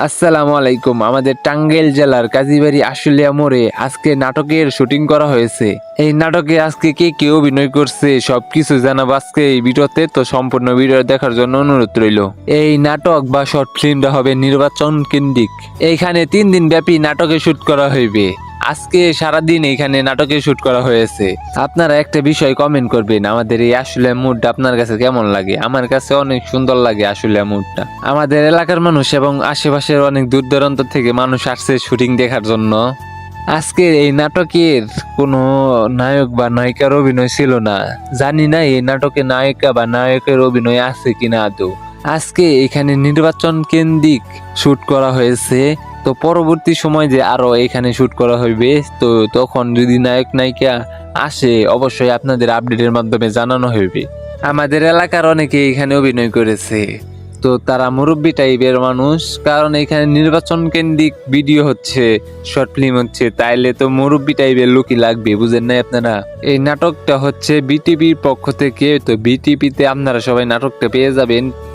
আসসালামু আলাইকুম। আমাদের টাঙ্গাইল জেলার কাজীবাড়ি আশুলিয়া মোড়ে আজকে নাটকের শুটিং করা হয়েছে। এই নাটকে আজকে কে কে অভিনয় করছে সবকিছু জানাবো আজকে এই ভিডিওতে, তো সম্পূর্ণ ভিডিও দেখার জন্য অনুরোধ রইল। এই নাটক বা শর্ট ফিল্মটা হবে নির্বাচন কেন্দ্রিক। এইখানে 3 দিন ব্যাপী নাটকে শুট করা হইবে। আজকে সারাদিন এখানে নাটকে শুট করা হয়েছে। আপনারা একটা বিষয় কমেন্ট করবেন, আমাদের এই আশুলিয়া মুডটা আপনার কাছে কেমন লাগে? আমার কাছে অনেক সুন্দর লাগে আশুলিয়া মুডটা। আমাদের এলাকার মানুষ এবং আশেপাশের অনেক দূর দূরান্ত থেকে মানুষ আসছে শুটিং দেখার জন্য। আজকের এই নাটকের কোনো নায়ক বা নায়িকার অভিনয় ছিল না। জানি না এই নাটকে নায়িকা বা নায়কের অভিনয় আছে কিনা আদৌ। আজকে এখানে নির্বাচন কেন্দ্রিক শুট করা হয়েছে। তো পরবর্তী সময় যে আরো এখানে শুট করা হইবে, তো তখন যদি নায়ক নায়িকা আসে অবশ্যই আপনাদের আপডেটের মাধ্যমে জানানো হইবে। আমাদের এলাকার অনেকে এখানে অভিনয় করেছে। তো তারা মুরব্বী টাইপের মানুষ, কারণ এখানে নির্বাচন কেন্দ্রিক ভিডিও হচ্ছে, শর্ট ফিল্ম হচ্ছে, তাইলে তো মুরব্বী টাইপের লোকই লাগবে, বুঝেন না আপনারা? এই নাটকটা হচ্ছে বিটিভির পক্ষ থেকে, তো বিটিভিতে আপনারা সবাই নাটকটা পেয়ে যাবেন।